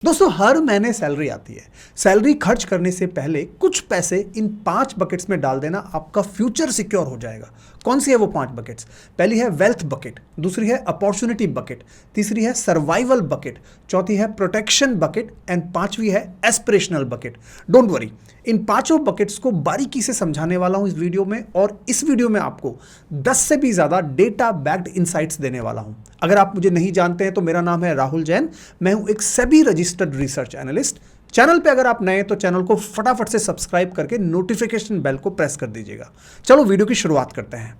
दोस्तों हर महीने सैलरी आती है। सैलरी खर्च करने से पहले कुछ पैसे इन 5 बकेट्स में डाल देना, आपका फ्यूचर सिक्योर हो जाएगा। कौन सी है वो 5 बकेट्स? पहली है वेल्थ बकेट, दूसरी है अपॉर्चुनिटी बकेट, तीसरी है सर्वाइवल बकेट, चौथी है प्रोटेक्शन बकेट एंड पांचवी है एस्पिरेशनल बकेट। डोंट वरी, इन पांचों बकेट्स को बारीकी से समझाने वाला हूं इस वीडियो में, और इस वीडियो में आपको 10 से भी ज्यादा डेटा बैक्ड इनसाइट्स देने वाला हूं। अगर आप मुझे नहीं जानते हैं तो मेरा नाम है राहुल जैन, मैं हूं एक SEBI registered research analyst. Channel पे अगर आप नए हैं तो चैनल को फटाफट से सब्सक्राइब करके नोटिफिकेशन बेल को प्रेस कर दीजिएगा। चलो वीडियो की शुरुआत करते हैं।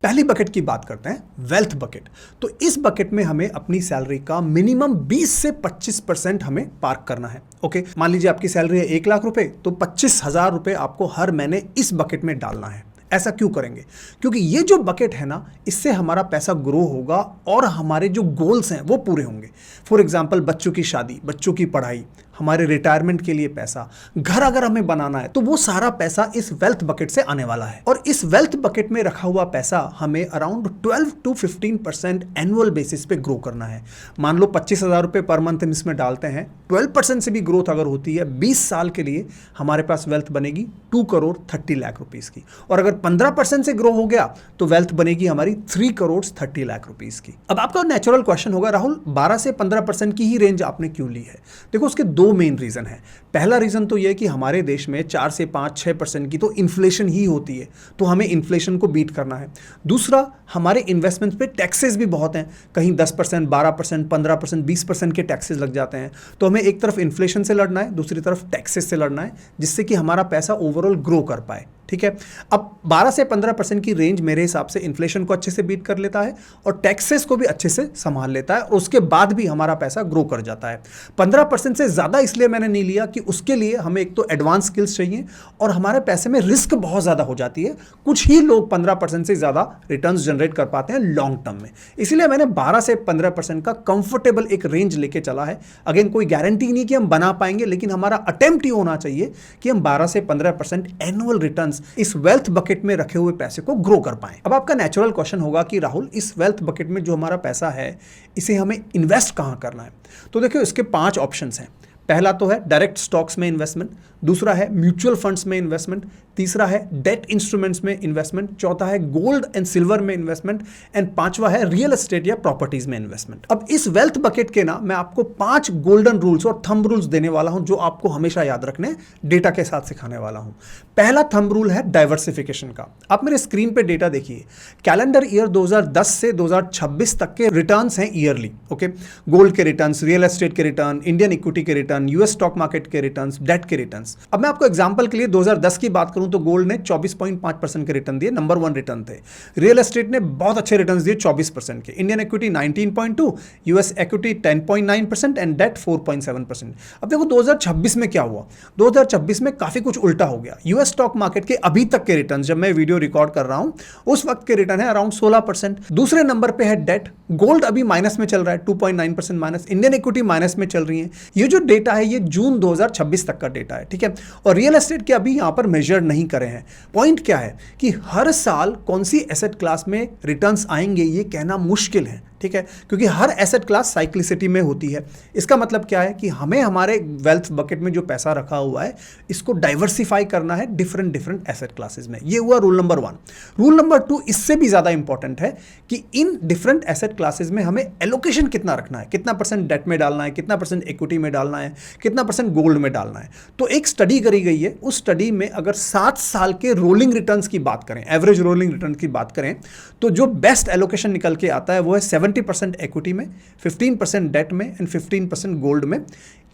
पहली बकेट की बात करते हैं, वेल्थ बकेट। तो इस बकेट में हमें अपनी सैलरी का मिनिमम 20 से 25% हमें पार्क करना है। ओके, मान लीजिए आपकी सैलरी है 1 लाख रुपए, तो 25,000 रुपए आपको हर महीने इस बकेट में डालना है। ऐसा क्यों करेंगे? क्योंकि ये जो बकेट है ना, इससे हमारा पैसा ग्रो होगा और हमारे जो गोल्स हैं वो पूरे होंगे। फॉर एग्जाम्पल, बच्चों की शादी, बच्चों की पढ़ाई, हमारे रिटायरमेंट के लिए पैसा, घर अगर हमें बनाना है तो वो सारा पैसा इस वेल्थ बकेट से आने वाला है। और इस वेल्थ बकेट में रखा हुआ पैसा हमें अराउंड 12 to 15% एनुअल बेसिस पे ग्रो करना है। मान लो 25,000 रुपए पर मंथ हम इसमें डालते हैं, 12% से भी ग्रोथ अगर होती है, 20 साल के लिए हमारे पास वेल्थ बनेगी 2 करोड़ 30 लाख रुपीज की। और अगर 15% से ग्रो हो गया तो वेल्थ बनेगी हमारी 3 करोड़ 30 लाख रुपीज की। अब आपका नेचुरल क्वेश्चन होगा, राहुल 12 से 15% की ही रेंज आपने क्यों ली है? देखो, उसके दो मेन रीजन है। पहला रीजन तो यह कि हमारे देश में 4 से 5-6% की तो इन्फ्लेशन ही होती है, तो हमें इन्फ्लेशन को बीट करना है। दूसरा, हमारे इन्वेस्टमेंट पे टैक्सेस भी बहुत हैं, कहीं 10%, 12%, 15%, 20% के टैक्सेस लग जाते हैं। तो हमें एक तरफ इन्फ्लेशन से लड़ना है, दूसरी तरफ टैक्सेस से लड़ना है, जिससे कि हमारा पैसा ओवरऑल ग्रो कर पाए। ठीक है, अब 12 से 15% की रेंज मेरे हिसाब से इन्फ्लेशन को अच्छे से बीट कर लेता है और टैक्सेस को भी अच्छे से संभाल लेता है, और उसके बाद भी हमारा पैसा ग्रो कर जाता है। 15% से ज़्यादा इसलिए मैंने नहीं लिया कि उसके लिए हमें एक तो एडवांस स्किल्स चाहिए और हमारे पैसे में रिस्क बहुत ज़्यादा हो जाती है। कुछ ही लोग 15% से ज़्यादा रिटर्न्स जनरेट कर पाते हैं लॉन्ग टर्म में, इसीलिए मैंने 12 से 15% का कंफर्टेबल एक रेंज लेके चला है। अगेन, कोई गारंटी नहीं कि हम बना पाएंगे, लेकिन हमारा अटेम्प्ट ही होना चाहिए कि हम 12 से 15% एनुअल रिटर्न्स इस वेल्थ बकेट में रखे हुए पैसे को ग्रो कर पाएं। अब आपका नेचुरल क्वेश्चन होगा कि राहुल, इस वेल्थ बकेट में जो हमारा पैसा है, इसे हमें इन्वेस्ट कहां करना है? तो देखिए, इसके 5 ऑप्शंस हैं। पहला तो है डायरेक्ट स्टॉक्स में इन्वेस्टमेंट, दूसरा है म्यूचुअल फंड्स में इन्वेस्टमेंट, तीसरा है डेट इंस्ट्रूमेंट्स में इन्वेस्टमेंट, चौथा है गोल्ड एंड सिल्वर में इन्वेस्टमेंट एंड पांचवा है रियल एस्टेट या प्रॉपर्टीज में इन्वेस्टमेंट। अब इस वेल्थ बकेट के ना मैं आपको 5 गोल्डन रूल्स और थंब रूल्स देने वाला हूं, जो आपको हमेशा याद रखने, डेटा के साथ सिखाने वाला हूं। पहला थंब रूल है डाइवर्सिफिकेशन का। आप मेरे स्क्रीन पे डेटा देखिए, कैलेंडर ईयर 2010 से 2026 तक के रिटर्न्स हैं ईयरली। ओके, गोल्ड के रिटर्न्स, रियल एस्टेट के रिटर्न, इंडियन इक्विटी के रिटर्न, यूएस स्टॉक मार्केट के रिटर्न्स, डेट के रिटर्न्स। अब मैं आपको एग्जांपल के लिए 2010 की बात करूं तो गोल्ड ने 24.5% के रिटर्न दिए, नंबर 1 रिटर्न थे। रियल एस्टेट ने बहुत अच्छे रिटर्न्स दिए 24% के, Indian equity 19.2, US equity 10.9% and debt 4.7%। अब देखो 2026 में क्या हुआ? 2026 में काफी कुछ उल्टा हो गया। यूएस स्टॉक मार्केट के अभी तक के रिटर्न, जब मैं वीडियो रिकॉर्ड कर रहा हूं उस वक्त के रिटर्न है अराउंड 16%। दूसरे नंबर पे है डेट। गोल्ड अभी माइनस में चल रहा है, 2.9% माइनस, इंडियन इक्विटी माइनस में चल रही है। ये जो डेटा है ये जून 2026 तक का डेटा है। ठीक है, और रियल एस्टेट के अभी यहां पर मेजर नहीं करे हैं। पॉइंट क्या है कि हर साल कौन सी एसेट क्लास में रिटर्न्स आएंगे ये कहना मुश्किल है। ठीक है, क्योंकि हर एसेट क्लास साइक्लिसिटी में होती है। इसका मतलब क्या है कि हमें हमारे वेल्थ बकेट में जो पैसा रखा हुआ है, इसको डाइवर्सिफाई करना है डिफरेंट एसेट क्लासेस में। ये हुआ रूल नंबर 1। रूल नंबर 2 इससे भी ज्यादा इंपॉर्टेंट है कि इन डिफरेंट एसेट क्लासेस में हमें एलोकेशन कितना रखना है, कितना परसेंट डेट में डालना है, कितना परसेंट इक्विटी में डालना है, कितना परसेंट गोल्ड में डालना है। तो एक स्टडी करी गई है, उस स्टडी में अगर 7 साल के रोलिंग रिटर्न्स की बात करें, एवरेज रोलिंग रिटर्न की बात करें, तो जो बेस्ट एलोकेशन निकल के आता है वो है 70% इक्विटी में, 15% डेट में एंड 15% गोल्ड में।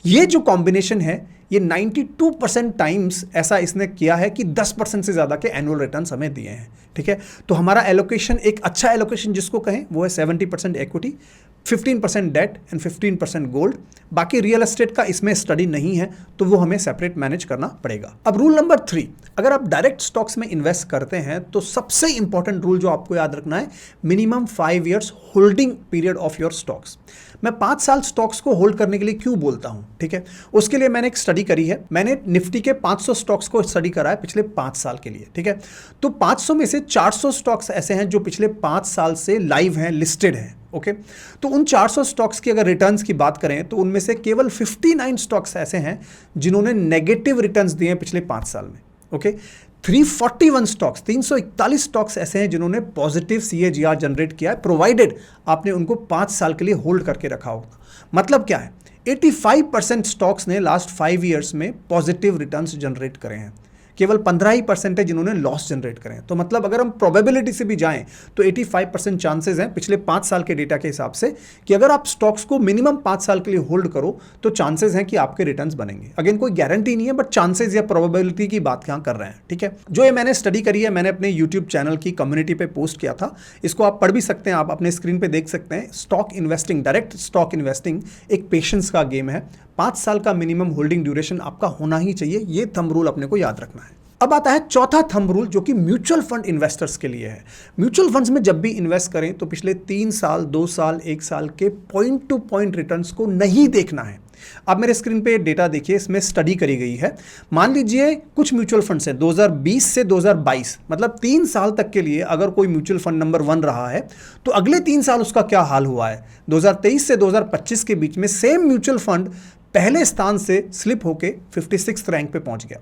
ये जो कॉम्बिनेशन है ये 92% टाइम्स ऐसा इसने किया है कि 10% से ज़्यादा के एनुअल रिटर्न्स हमें दिए हैं। ठीक है, तो हमारा एलोकेशन, एक अच्छा एलोकेशन जिसको कहें, वो है 70% इक्विटी, 15% डेट एंड 15% गोल्ड। बाकी रियल एस्टेट का इसमें स्टडी नहीं है, तो वो हमें सेपरेट मैनेज करना पड़ेगा। अब रूल नंबर 3, अगर आप डायरेक्ट स्टॉक्स में इन्वेस्ट करते हैं तो सबसे इंपॉर्टेंट रूल जो आपको याद रखना है, minimum 5 years holding period of your stocks. मैं 5 साल स्टॉक्स को होल्ड करने के लिए क्यों बोलता हूं? ठीक है, उसके लिए मैंने एक स्टडी करी है। मैंने निफ्टी के 500 स्टॉक्स को स्टडी करा है पिछले 5 साल के लिए। ठीक है, तो 500 में से 400 स्टॉक्स ऐसे हैं जो पिछले 5 साल से लाइव हैं, लिस्टेड हैं। ओके। तो उन 400 स्टॉक्स की अगर रिटर्न्स की बात करें तो उनमें से केवल 59 स्टॉक्स ऐसे हैं जिन्होंने नेगेटिव रिटर्न्स दिए हैं पिछले 5 साल में, ओके। 341 स्टॉक्स, 341 स्टॉक्स ऐसे हैं जिन्होंने पॉजिटिव CAGR जनरेट किया है, प्रोवाइडेड आपने उनको 5 साल के लिए होल्ड करके रखा होगा। मतलब क्या है, 85% स्टॉक्स ने लास्ट 5 ईयर्स में पॉजिटिव रिटर्न्स जनरेट करे हैं, केवल 15% है जिन्होंने लॉस जनरेट करें। तो मतलब अगर हम प्रोबेबिलिटी से भी जाएं तो 85% चांसेस हैं पिछले 5 साल के डेटा के हिसाब से कि अगर आप स्टॉक्स को मिनिमम 5 साल के लिए होल्ड करो तो चांसेस हैं कि आपके रिटर्न्स बनेंगे। अगेन कोई गारंटी नहीं है, बट चांसेस या प्रोबेबिलिटी की बात यहाँ कर रहे हैं, ठीक है। जो ये मैंने स्टडी करी है, मैंने अपने यूट्यूब चैनल की कम्युनिटी पे पोस्ट किया था, इसको आप पढ़ भी सकते हैं, आप अपने स्क्रीन पे देख सकते हैं। Stock investing, direct stock investing एक पेशेंस का गेम है। 5 साल का मिनिमम होल्डिंग ड्यूरेशन आपका होना ही चाहिए, ये थंब रूल अपने को याद रखना है। अब आता है चौथा थंब रूल जो कि म्यूचुअल फंड इन्वेस्टर्स के लिए है। म्यूचुअल फंड्स में जब भी इन्वेस्ट करें तो पिछले 3 साल, 2 साल, 1 साल के पॉइंट टू पॉइंट रिटर्न्स को नहीं देखना है। आप मेरे स्क्रीन पे डेटा देखिए, इसमें स्टडी करी गई है। मान लीजिए कुछ म्यूचुअल फंड्स हैं 2020 से 2022, मतलब 3 साल तक के लिए अगर कोई म्यूचुअल फंड नंबर 1 रहा है तो अगले 3 साल उसका क्या हाल हुआ है। 2023 से 2025 के बीच में सेम म्यूचुअल फंड पहले स्थान से स्लिप होके 56 रैंक पे पहुंच गया।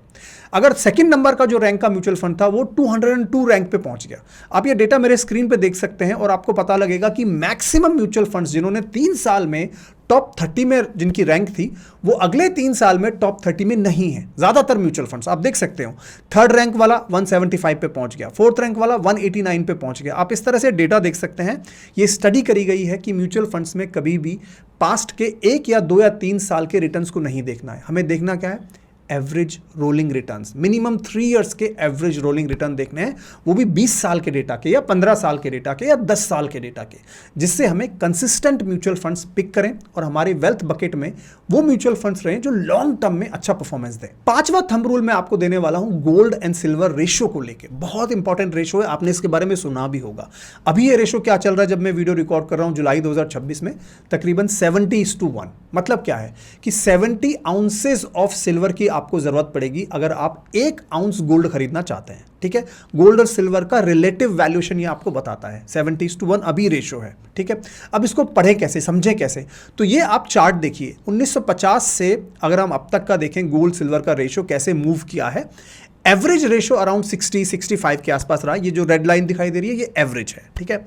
अगर सेकंड नंबर का जो रैंक का म्यूचुअल फंड था वो 202 रैंक पे पहुंच गया। आप ये डेटा मेरे स्क्रीन पे देख सकते हैं और आपको पता लगेगा कि मैक्सिमम म्यूचुअल फंड्स जिन्होंने 3 साल में टॉप 30 में जिनकी रैंक थी वो अगले 3 साल में टॉप 30 में नहीं है। ज्यादातर म्यूचुअल फंड्स आप देख सकते हो, 3rd रैंक वाला 175 पे पहुंच गया, 4th रैंक वाला 189 पे पहुंच गया। आप इस तरह से डेटा देख सकते हैं। ये स्टडी करी गई है कि म्यूचुअल फंड्स में कभी भी पास्ट के 1 या 2 या 3 साल के रिटर्न्स को नहीं देखना है। हमें देखना क्या है, average rolling returns, minimum 3 years के एवरेज रोलिंग रिटर्न देखने हैं, वो भी 20 साल के डेटा के या 15 साल के डेटा के या 10 साल के डेटा के, जिससे हमें कंसिस्टेंट म्यूचुअल फंड्स पिक करें और हमारे वेल्थ बकेट में वो म्यूचुअल फंड्स रहें जो लॉन्ग टर्म में अच्छा परफॉर्मेंस दें। 5वां थंब रूल मैं आपको देने वाला हूं गोल्ड एंड सिल्वर रेशियो को लेकर। बहुत इंपॉर्टेंट रेशियो है, आपने इसके बारे में सुना भी होगा। अभी ये रेशियो क्या चल रहा है जब मैं वीडियो रिकॉर्ड कर रहा हूं जुलाई 2026 में, तकरीबन 70:1। मतलब क्या है कि 70 आउंसेस ऑफ सिल्वर की आपको जरूरत पड़ेगी अगर आप 1 आउंस गोल्ड खरीदना चाहते हैं, ठीक है। गोल्ड और सिल्वर का रिलेटिव वैल्यूएशन ये आपको बताता है, 70:1 अभी रेशियो है, ठीक है। अब इसको पढ़ें कैसे, समझें कैसे, तो ये आप चार्ट देखिए 1950 से अगर हम अब तक का देखें गोल्ड सिल्वर का रेशियो कैसे मूव किया है। एवरेज रेशियो अराउंड 60-65 के आसपास रहा। ये जो रेड लाइन दिखाई दे रही है ये एवरेज है, ठीक है।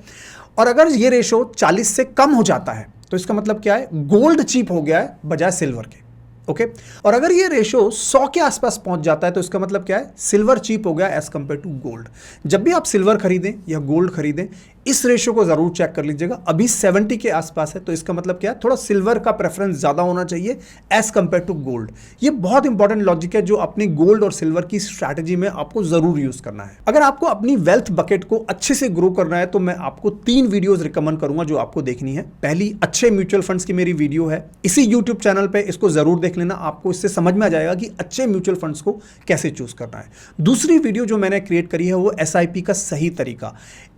और अगर ये रेशियो 40 से कम हो जाता है तो इसका मतलब क्या है, गोल्ड चीप हो गया है बजाय सिल्वर के, ओके। और अगर ये रेशियो 100 के आसपास पहुंच जाता है तो इसका मतलब क्या है, सिल्वर चीप हो गया एज कंपेयर टू गोल्ड। जब भी आप सिल्वर खरीदें या गोल्ड खरीदें इस रेशियो को जरूर चेक कर लीजिएगा। अभी 70 के आसपास है तो इसका मतलब क्या है, थोड़ा सिल्वर का प्रेफरेंस ज्यादा होना चाहिए एज कंपेयर टू गोल्ड। ये बहुत इंपॉर्टेंट लॉजिक है जो अपनी गोल्ड और सिल्वर की स्ट्रैटेजी में आपको जरूर यूज करना है। अगर आपको अपनी वेल्थ बकेट को अच्छे से ग्रो करना है तो मैं आपको 3 वीडियोस रिकमेंड करूंगा जो आपको देखनी है। पहली, अच्छे म्यूचुअल फंड्स की मेरी वीडियो है, इसी यूट्यूब चैनल पे, इसको जरूर देख लेना। आपको इससे समझ में आ जाएगा कि अच्छे म्यूचुअल फंड्स को कैसे चूज करना है। दूसरी वीडियो जो मैंने क्रिएट करी है वो SIP का सही तरीका,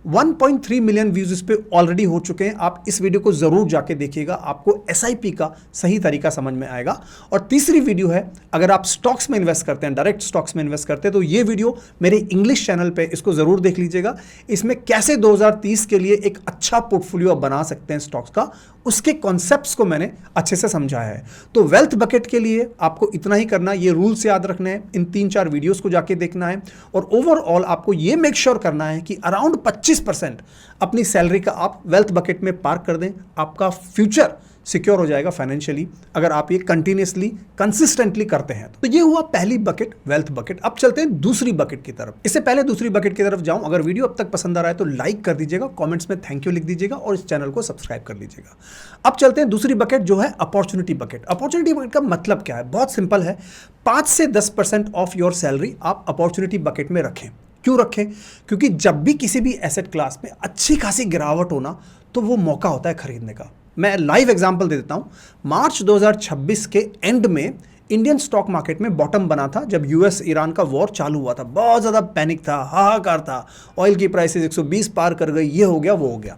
1.3 मिलियन व्यूज इस पे ऑलरेडी हो चुके हैं। आप इस वीडियो को जरूर जाके देखिएगा, आपको SIP का सही तरीका समझ में आएगा। और तीसरी वीडियो है, अगर आप स्टॉक्स में इन्वेस्ट करते हैं, डायरेक्ट स्टॉक्स में इन्वेस्ट करते हैं, तो ये वीडियो मेरे इंग्लिश चैनल पे, इसको जरूर देख लीजिएगा। इसमें कैसे 2030 के लिए एक अच्छा पोर्टफोलियो आप बना सकते हैं स्टॉक्स का, उसके कॉन्सेप्ट्स को मैंने अच्छे से समझाया है। तो वेल्थ बकेट के लिए आपको इतना ही करना है, ये रूल्स याद रखने हैं, इन 3-4 वीडियोस को जाके देखना है और ओवरऑल आपको ये मेक श्योर करना है कि अराउंड 25% अपनी सैलरी का आप वेल्थ बकेट में पार्क कर दें। आपका फ्यूचर सिक्योर हो जाएगा फाइनेंशियली अगर आप ये कंटिन्यूसली कंसिस्टेंटली करते हैं। तो ये हुआ पहली बकेट, वेल्थ बकेट। अब चलते हैं दूसरी बकेट की तरफ। इससे पहले दूसरी बकेट की तरफ जाऊं, अगर वीडियो अब तक पसंद आ रहा है तो लाइक कर दीजिएगा, कमेंट्स में थैंक यू लिख दीजिएगा और इस चैनल को सब्सक्राइब कर लीजिएगा। अब चलते हैं दूसरी बकेट जो है अपॉर्चुनिटी बकेट। अपॉर्चुनिटी बकेट का मतलब क्या है, बहुत सिंपल है, 5 से 10% ऑफ योर सैलरी आप अपॉर्चुनिटी बकेट में रखें। क्यों रखें? क्योंकि जब भी किसी भी एसेट क्लास में अच्छी खासी गिरावट होना तो वो मौका होता है खरीदने का। मैं लाइव एग्जांपल दे देता हूं। मार्च 2026 के एंड में इंडियन स्टॉक मार्केट में बॉटम बना था जब US ईरान का वॉर चालू हुआ था। बहुत ज़्यादा पैनिक था, हाहाकार था, ऑयल की प्राइसेस 120 पार कर गई, ये हो गया वो हो गया।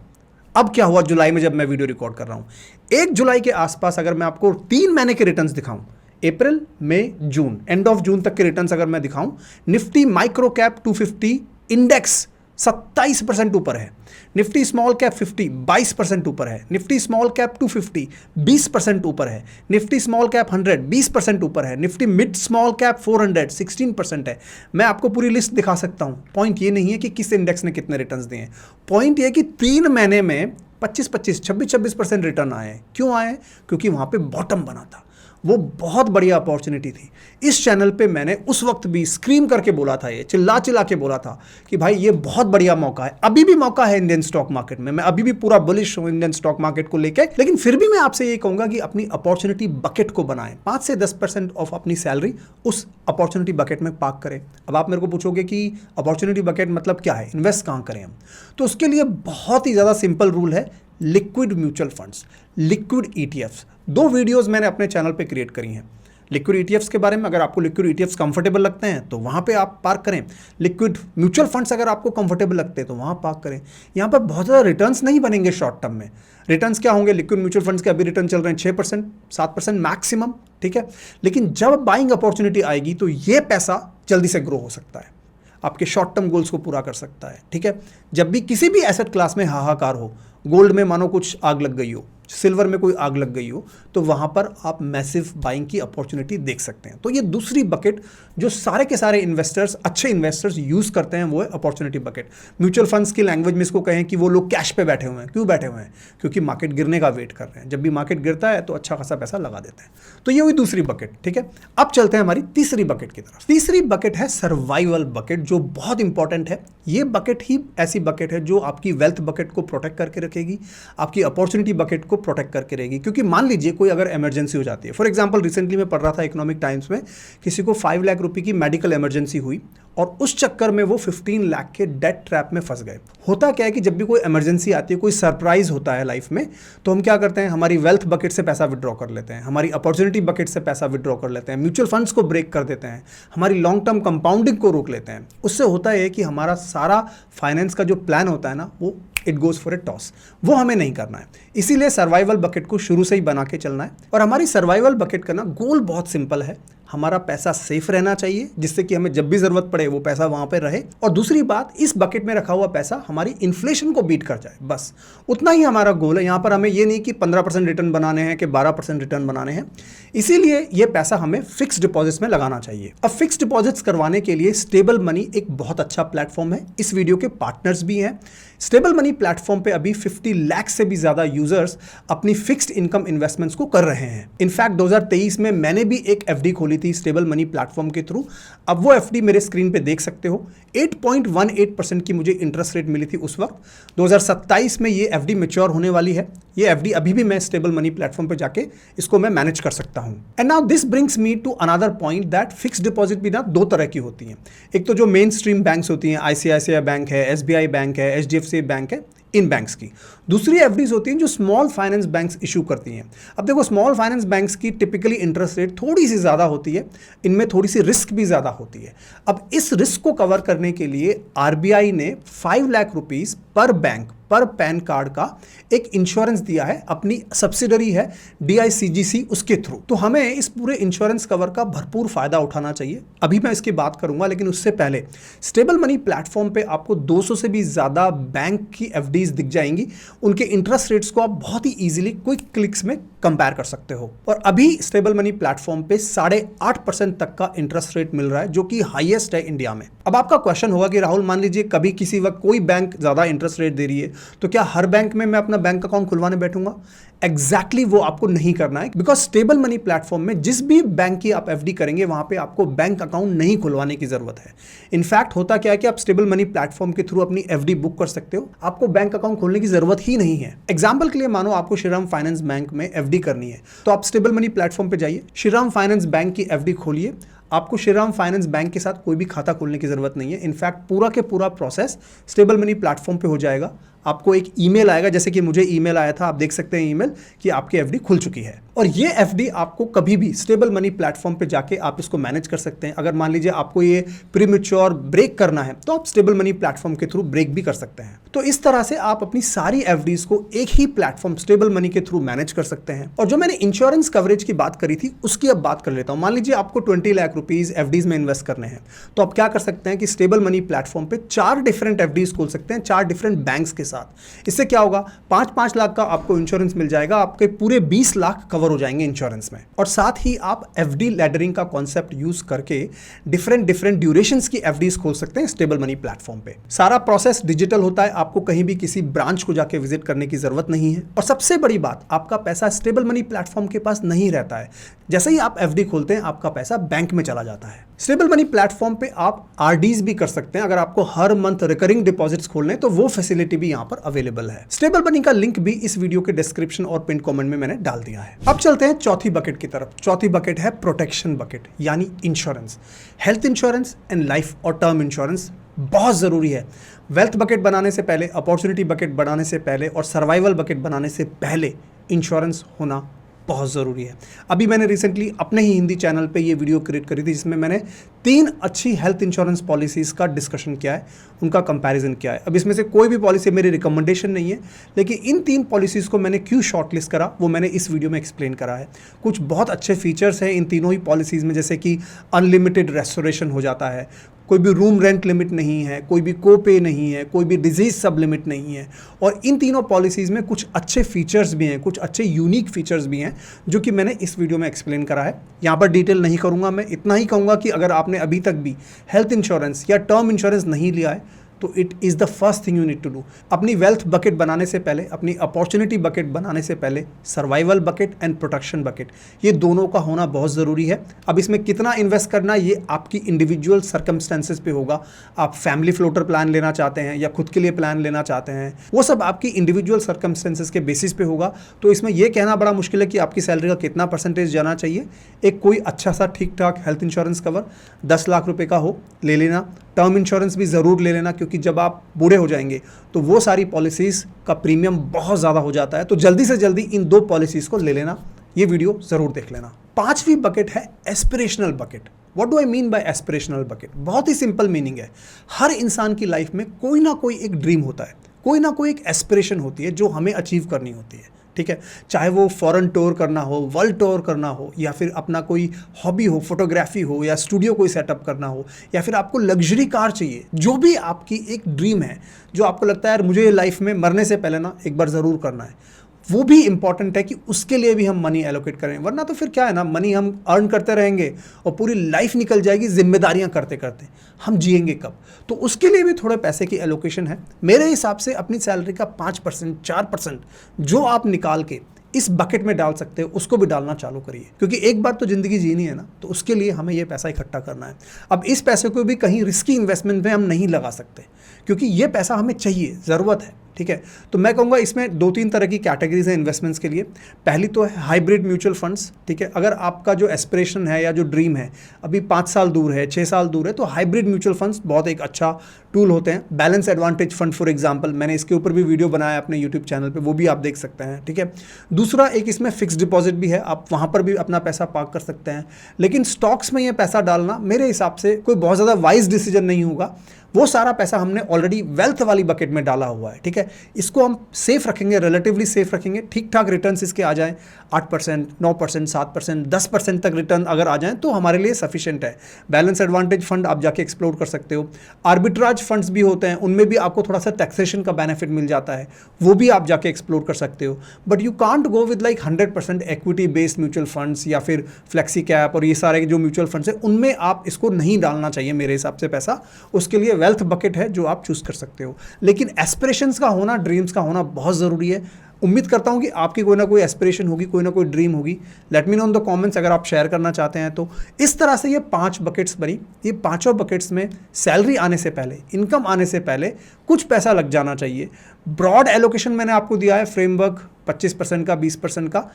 अब क्या हुआ जुलाई में जब मैं वीडियो रिकॉर्ड कर रहा हूँ, 1 जुलाई के आसपास अगर मैं आपको 3 महीने के रिटर्न्स दिखाऊं, अप्रैल, मई, जून, एंड ऑफ जून तक के रिटर्न्स अगर मैं दिखाऊं, निफ्टी माइक्रो कैप 250 इंडेक्स 27% ऊपर है, निफ्टी स्मॉल कैप 50 22% ऊपर है, निफ्टी स्मॉल कैप 250 20% ऊपर है, निफ्टी स्मॉल कैप 100 20% ऊपर है, निफ्टी मिड स्मॉल कैप 400 16% है। मैं आपको पूरी लिस्ट दिखा सकता हूं। पॉइंट ये नहीं है कि किस इंडेक्स ने कितने रिटर्न्स दिए हैं, पॉइंट ये है कि 3 महीने में 26% रिटर्न आए हैं। क्यों आए हैं? क्योंकि वहां पे बॉटम बना था, वो बहुत बढ़िया अपॉर्चुनिटी थी। इस चैनल पे मैंने उस वक्त भी स्क्रीम करके बोला था, ये चिल्ला चिल्ला के बोला था कि भाई ये बहुत बढ़िया मौका है। अभी भी मौका है इंडियन स्टॉक मार्केट में, मैं अभी भी पूरा बुलिश हूं इंडियन स्टॉक मार्केट को लेके। लेकिन फिर भी मैं आपसे ये कहूंगा कि अपनी अपॉर्चुनिटी बकेट को बनाएं, 5 से 10% ऑफ अपनी सैलरी उस अपॉर्चुनिटी बकेट में पार्क करें। अब आप मेरे को पूछोगे कि अपॉर्चुनिटी बकेट मतलब क्या है, इन्वेस्ट कहां करें हम? तो उसके लिए बहुत ही ज्यादा सिंपल रूल है, liquid mutual funds, liquid ETFs. 2 videos मैंने अपने चैनल पे क्रिएट करी हैं लिक्विड ईटीएफ्स के बारे में। अगर आपको लिक्विड ईटीएफ्स कंफर्टेबल लगते हैं तो वहां पे आप पार्क करें। लिक्विड म्यूचुअल फंड्स अगर आपको कंफर्टेबल लगते हैं तो वहां पार्क करें। यहां पर बहुत ज़्यादा रिटर्न्स नहीं बनेंगे शॉर्ट टर्म में। रिटर्न्स क्या होंगे? लिक्विड म्यूचुअल फंड्स के अभी रिटर्न चल रहे हैं 6% 7% मैक्सिमम, ठीक है। लेकिन जब बाइंग अपॉर्चुनिटी आएगी तो ये पैसा जल्दी से ग्रो हो सकता है, आपके शॉर्ट टर्म गोल्स को पूरा कर सकता है, ठीक है। जब भी किसी भी एसेट क्लास में हाहाकार हो, गोल्ड में मानो कुछ आग लग गई हो, सिल्वर में कोई आग लग गई हो, तो वहां पर आप मैसिव बाइंग की अपॉर्चुनिटी देख सकते हैं। तो ये दूसरी बकेट जो सारे के सारे इन्वेस्टर्स, अच्छे इन्वेस्टर्स यूज करते हैं, वो है अपॉर्चुनिटी बकेट। म्यूचुअल फंड्स की लैंग्वेज में इसको कहें कि वो लोग कैश पे बैठे हुए हैं। क्यों बैठे हुए हैं? क्योंकि मार्केट गिरने का वेट कर रहे हैं। जब भी मार्केट गिरता है तो अच्छा खासा पैसा लगा देते हैं। तो ये हुई दूसरी बकेट, ठीक है। अब चलते हैं हमारी तीसरी बकेट की तरफ। तीसरी बकेट है सर्वाइवल बकेट, जो बहुत इंपॉर्टेंट है। ये बकेट ही ऐसी बकेट है जो आपकी वेल्थ बकेट को प्रोटेक्ट करके रखेगी, आपकी अपॉर्चुनिटी बकेट को प्रोटेक्ट करके रहेगी। क्योंकि मान लीजिए कोई अगर इमरजेंसी हो जाती है, फॉर एग्जांपल रिसेंटली मैं पढ़ रहा था इकोनॉमिक टाइम्स में, किसी को 5 लाख रुपए की मेडिकल इमरजेंसी हुई और उस चक्कर में वो 15 लाख के डेट ट्रैप में फंस गए। होता क्या है कि जब भी कोई इमरजेंसी आती है, कोई सरप्राइज होता है लाइफ में, तो हम क्या करते हैं, हमारी वेल्थ बकेट से पैसा विड्रॉ कर लेते हैं, हमारी अपॉर्चुनिटी बकेट से पैसा विड्रॉ कर लेते हैं, म्यूचुअल फंड्स को ब्रेक कर देते हैं, हमारी लॉन्ग टर्म कंपाउंडिंग को रोक लेते हैं। उससे होता है कि हमारा सारा फाइनेंस का जो प्लान होता है ना, वो it goes for a toss. वो हमें नहीं करना है। इसीलिए सर्वाइवल बकेट को शुरू से ही बना के चलना है। और हमारी सर्वाइवल बकेट का ना गोल बहुत सिंपल है, हमारा पैसा सेफ रहना चाहिए, जिससे कि हमें जब भी जरूरत पड़े वो पैसा वहां पे रहे। और दूसरी बात, इस बकेट में रखा हुआ पैसा हमारी इन्फ्लेशन को बीट कर जाए, बस उतना ही हमारा गोल है। यहां पर हमें ये नहीं कि 15% रिटर्न बनाने हैं कि 12% रिटर्न बनाने हैं। इसीलिए ये पैसा हमें फिक्स डिपॉजिट्स में लगाना चाहिए। अब फिक्स डिपॉजिट्स करवाने के लिए स्टेबल मनी एक बहुत अच्छा प्लेटफॉर्म है। इस वीडियो के पार्टनर्स भी हैं। स्टेबल मनी प्लेटफॉर्म पे अभी 50 लाख से भी ज्यादा यूजर्स अपनी फिक्स्ड इनकम इन्वेस्टमेंट्स को कर रहे हैं। इनफैक्ट 2023 में मैंने भी एक एफडी खोली थी स्टेबल मनी प्लेटफॉर्म के थ्रू। अब वो एफडी मेरे स्क्रीन पे देख सकते हो। 8.18% की मुझे इंटरेस्ट रेट मिली थी उस वक्त। 2027 में ये एफडी मैच्योर होने वाली है। ये एफडी अभी भी मैं स्टेबल मनी प्लेटफॉर्म पे जाके इसको मैं मैनेज कर सकता हूं। And now this brings me to another point that fixed deposit भी ना 2 तरह की होती हैं। एक तो जो मेन स्ट्रीम बैंक्स होती हैं, आईसीआईसीआई बैंक है, एसबीआई बैंक है, एचडीएफसी बैंक है, इन बैंक्स की। दूसरी एफडीज होती हैं जो स्मॉल फाइनेंस बैंक्स इशू करती हैं। अब देखो, स्मॉल फाइनेंस बैंक्स की टिपिकली इंटरेस्ट रेट थोड़ी सी ज़्यादा होती है, इनमें थोड़ी सी रिस्क भी ज़्यादा होती है। अब इस रिस्क को कवर करने के लिए आरबीआई ने 5 लाख रुपीस पर बैंक पर पैन कार्ड का एक इंश्योरेंस दिया है। अपनी सब्सिडरी है डीआईसीजीसी, उसके थ्रू। तो हमें इस पूरे इंश्योरेंस कवर का भरपूर फायदा उठाना चाहिए। अभी मैं इसकी बात करूंगा, लेकिन उससे पहले स्टेबल मनी प्लेटफॉर्म पे आपको 200 से भी ज्यादा बैंक की एफडीज दिख जाएंगी। उनके इंटरेस्ट रेट्स को आप बहुत ही इजीली क्विक क्लिक्स में कंपेयर कर सकते हो। और अभी स्टेबल मनी प्लेटफॉर्म पे 8.5% तक का इंटरेस्ट रेट मिल रहा है, जो कि हाईएस्ट है इंडिया में। अब आपका क्वेश्चन होगा कि राहुल, मान लीजिए कभी किसी वक्त कोई बैंक ज्यादा इंटरेस्ट रेट दे रही है, तो क्या हर बैंक में मैं अपना बैंक अकाउंट खुलवाने बैठूंगा? एग्जैक्टली वो आपको नहीं करना है, बिकॉज स्टेबल मनी प्लेटफॉर्म में जिस भी बैंक की आप एफडी करेंगे, वहां पे आपको बैंक अकाउंट नहीं खुलवाने की जरूरत है। इनफैक्ट होता क्या है कि आप स्टेबल मनी प्लेटफॉर्म के थ्रू अपनी एफडी बुक कर सकते हो, आपको बैंक अकाउंट खोलने की जरूरत ही नहीं है। एग्जाम्पल के लिए मानो आपको श्रीराम फाइनेंस बैंक में एफडी करनी है, तो आप स्टेबल मनी प्लेटफॉर्म पे जाइए, श्रीराम फाइनेंस बैंक की एफडी खोलिए। आपको श्रीराम फाइनेंस बैंक के साथ कोई भी खाता खोलने की जरूरत नहीं है। इनफैक्ट पूरा के पूरा प्रोसेस स्टेबल मनी प्लेटफॉर्म पे हो जाएगा। आपको एक ईमेल आएगा, जैसे कि मुझे ईमेल आया था, आप देख सकते हैं ईमेल कि आपकी एफडी खुल चुकी है। और ये एफडी आपको कभी भी स्टेबल मनी प्लेटफॉर्म पे जाके आप इसको मैनेज कर सकते हैं। अगर मान लीजिए आपको ये प्रीमैच्योर ब्रेक करना है, तो आप स्टेबल मनी प्लेटफॉर्म के थ्रू ब्रेक भी कर सकते हैं। तो इस तरह से आप अपनी सारी एफडीज को एक ही प्लेटफॉर्म स्टेबल मनी के थ्रू मैनेज कर सकते हैं। और जो मैंने इंश्योरेंस कवरेज की बात करी थी, उसकी अब बात कर लेता हूं। मान लीजिए आपको 20 लाख रुपीज एफडीज में इन्वेस्ट करने हैं, तो आप क्या कर सकते हैं कि स्टेबल मनी प्लेटफॉर्म पे 4 डिफरेंट एफडीज खोल सकते हैं, 4 डिफरेंट बैंक्स के साथ। इससे क्या होगा, 5-5 लाख का आपको इंश्योरेंस मिल जाएगा, आपके पूरे 20 लाख कवर हो जाएंगे इंश्योरेंस में। और साथ ही आप एफडी लैडरिंग का कॉन्सेप्ट यूज करके डिफरेंट ड्यूरेशंस की एफडीज खोल सकते हैं स्टेबल मनी प्लेटफॉर्म पे। सारा प्रोसेस डिजिटल होता है, आपको कहीं भी किसी ब्रांच को जाके विजिट करने की जरूरत नहीं है। और सबसे बड़ी बात, आपका पैसा स्टेबल मनी प्लेटफॉर्म के पास नहीं रहता है। जैसे ही आप एफडी खोलते हैं आपका पैसा बैंक में चला जाता है। स्टेबल मनी प्लेटफॉर्म पे आप आरडीज भी कर सकते हैं। अगर आपको हर मंथ रिकरिंग डिपॉजिट्स खोलने हैं तो वो फैसिलिटी भी यहां पर अवेलेबल है। स्टेबल मनी का लिंक भी इस वीडियो के डिस्क्रिप्शन और पिन कमेंट में मैंने डाल दिया है। अब चलते हैं चौथी बकेट की तरफ। चौथी बकेट है प्रोटेक्शन बकेट, यानी insurance. Health insurance and life और टर्म इंश्योरेंस बहुत ज़रूरी है। वेल्थ बकेट बनाने से पहले, अपॉर्चुनिटी बकेट बनाने से पहले और सर्वाइवल बकेट बनाने से पहले इंश्योरेंस होना बहुत ज़रूरी है। अभी मैंने रिसेंटली अपने ही हिंदी चैनल पे ये वीडियो क्रिएट करी थी जिसमें मैंने 3 अच्छी हेल्थ इंश्योरेंस पॉलिसीज़ का डिस्कशन किया है, उनका कंपैरिजन किया है। अब इसमें से कोई भी पॉलिसी मेरी रिकमेंडेशन नहीं है, लेकिन इन 3 पॉलिसीज़ को मैंने क्यों शॉर्टलिस्ट करा वो मैंने इस वीडियो में एक्सप्लेन करा है। कुछ बहुत अच्छे फीचर्स हैं इन तीनों ही पॉलिसीज़ में, जैसे कि अनलिमिटेड रेस्टोरेशन हो जाता है, कोई भी रूम रेंट लिमिट नहीं है, कोई भी कोपे नहीं है, कोई भी डिजीज़ सब लिमिट नहीं है। और इन तीनों पॉलिसीज़ में कुछ अच्छे फीचर्स भी हैं, कुछ अच्छे यूनिक फीचर्स भी हैं जो कि मैंने इस वीडियो में एक्सप्लेन करा है। यहाँ पर डिटेल नहीं करूँगा, मैं इतना ही कहूँगा कि अगर आपने अभी तक भी हेल्थ इंश्योरेंस या टर्म इंश्योरेंस नहीं लिया है तो it is the first thing you need to do. अपनी वेल्थ बकेट बनाने से पहले, अपनी अपॉर्चुनिटी बकेट बनाने से पहले survival bucket and protection bucket, ये दोनों का होना बहुत ज़रूरी है। अब इसमें कितना इन्वेस्ट करना ये आपकी इंडिविजुअल सर्कमस्टेंसेस पे होगा। आप फैमिली फ्लोटर प्लान लेना चाहते हैं या खुद के लिए प्लान लेना चाहते हैं, वो सब आपकी इंडिविजुअल सर्कमस्टेंसेस के बेसिस पे होगा। तो इसमें यह कहना बड़ा मुश्किल है कि आपकी सैलरी का कितना परसेंटेज जाना चाहिए। एक कोई अच्छा सा ठीक ठाक हेल्थ इंश्योरेंस कवर 10 लाख रुपए का हो, ले लेना। टर्म इंश्योरेंस भी ज़रूर ले लेना, क्योंकि जब आप बूढ़े हो जाएंगे तो वो सारी पॉलिसीज़ का प्रीमियम बहुत ज़्यादा हो जाता है। तो जल्दी से जल्दी इन 2 पॉलिसीज़ को ले लेना, ये वीडियो ज़रूर देख लेना। 5वीं बकेट है aspirational bucket. What do I mean by aspirational bucket? बहुत ही सिंपल मीनिंग है। हर इंसान की लाइफ में कोई ना कोई एक ड्रीम होता है, कोई ना कोई एक एस्पिरेशन होती है जो हमें अचीव करनी होती है, ठीक है। चाहे वो फॉरेन टूर करना हो, वर्ल्ड टूर करना हो, या फिर अपना कोई हॉबी हो, फोटोग्राफी हो, या स्टूडियो कोई सेटअप करना हो, या फिर आपको लग्जरी कार चाहिए। जो भी आपकी एक ड्रीम है, जो आपको लगता है यार मुझे लाइफ में मरने से पहले ना एक बार ज़रूर करना है, वो भी इंपॉर्टेंट है कि उसके लिए भी हम मनी एलोकेट करें। वरना तो फिर क्या है ना, मनी हम अर्न करते रहेंगे और पूरी लाइफ निकल जाएगी जिम्मेदारियां करते करते, हम जिएंगे कब? तो उसके लिए भी थोड़े पैसे की एलोकेशन है। मेरे हिसाब से अपनी सैलरी का 5%, 4% जो आप निकाल के इस बकेट में डाल सकते हो, उसको भी डालना चालू करिए, क्योंकि एक बार तो ज़िंदगी जीनी है ना, तो उसके लिए हमें ये पैसा इकट्ठा करना है। अब इस पैसे को भी कहीं रिस्की इन्वेस्टमेंट में हम नहीं लगा सकते, क्योंकि ये पैसा हमें चाहिए, ज़रूरत है, ठीक है। तो मैं कहूँगा इसमें 2-3 तरह की कैटेगरीज हैं इन्वेस्टमेंट्स के लिए। पहली तो है हाइब्रिड म्यूचुअल फंड्स, ठीक है। अगर आपका जो एस्पिरेशन है या जो ड्रीम है अभी 5 साल दूर है, 6 साल दूर है, तो हाइब्रिड म्यूचुअल फंड्स बहुत एक अच्छा टूल होते हैं। Balance advantage fund for example, मैंने इसके ऊपर भी वीडियो बनाया अपने यूट्यूब चैनल पे, वो भी आप देख सकते हैं, ठीक है। दूसरा एक इसमें फिक्स डिपॉजिट भी है, आप वहाँ पर भी अपना पैसा पार्क कर सकते हैं। लेकिन स्टॉक्स में ये पैसा डालना मेरे हिसाब से कोई बहुत ज़्यादा वाइज डिसीजन नहीं होगा। वो सारा पैसा हमने ऑलरेडी वेल्थ वाली बकेट में डाला हुआ है, ठीक है। इसको हम सेफ रखेंगे, रिलेटिवली सेफ रखेंगे, ठीक ठाक रिटर्न्स इसके आ जाएं, 8%, 9%, 7%, 10% तक रिटर्न अगर आ जाएं तो हमारे लिए सफिशिएंट है। बैलेंस एडवांटेज फंड आप जाके एक्सप्लोर कर सकते हो। आर्बिट्राज फंड्स भी होते हैं, उनमें भी आपको थोड़ा सा टैक्सेशन का बेनिफिट मिल जाता है, वो भी आप जाके एक्सप्लोर कर सकते हो। But you can't go with like 100% equity based mutual funds या फिर फ्लेक्सी कैप और ये सारे जो म्यूचुअल फंड्स हैं, उनमें आप इसको नहीं डालना चाहिए मेरे हिसाब से पैसा। उसके लिए वेल्थ बकेट है जो आप चूज कर सकते हो। लेकिन एस्पिरेशंस का होना, ड्रीम्स का होना बहुत ज़रूरी है। उम्मीद करता हूं कि आपकी कोई ना कोई एस्पिरेशन होगी, कोई ना कोई ड्रीम होगी। Let me know in the comments अगर आप शेयर करना चाहते हैं तो। इस तरह से ये 5 बकेट्स बनी। ये पांचों बकेट्स में सैलरी आने से पहले, इनकम आने से पहले कुछ पैसा लग जाना चाहिए। ब्रॉड एलोकेशन मैंने आपको दिया है, फ्रेमवर्क 25% का, 20% का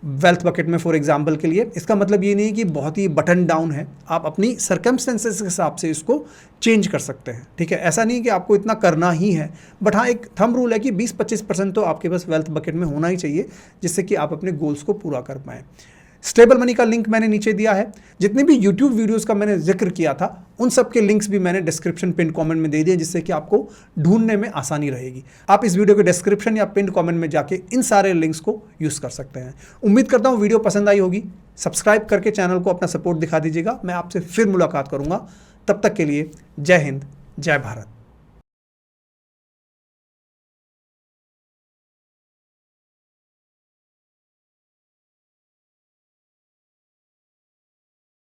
वेल्थ बकेट में फॉर एग्जांपल के लिए। इसका मतलब ये नहीं कि बहुत ही बटन डाउन है, आप अपनी सर्कमस्टेंसेस के हिसाब से इसको चेंज कर सकते हैं, ठीक है। ऐसा नहीं कि आपको इतना करना ही है, बट हाँ एक थंब रूल है कि 20-25% तो आपके पास वेल्थ बकेट में होना ही चाहिए, जिससे कि आप अपने गोल्स को पूरा कर पाएँ। स्टेबल मनी का लिंक मैंने नीचे दिया है। जितने भी यूट्यूब वीडियोस का मैंने जिक्र किया था उन सब के लिंक्स भी मैंने डिस्क्रिप्शन पिन कमेंट में दे दिए, जिससे कि आपको ढूंढने में आसानी रहेगी। आप इस वीडियो के डिस्क्रिप्शन या पिन कमेंट में जाके इन सारे लिंक्स को यूज़ कर सकते हैं। उम्मीद करता हूँ वीडियो पसंद आई होगी। सब्सक्राइब करके चैनल को अपना सपोर्ट दिखा दीजिएगा। मैं आपसे फिर मुलाकात करूँगा, तब तक के लिए जय हिंद, जय भारत।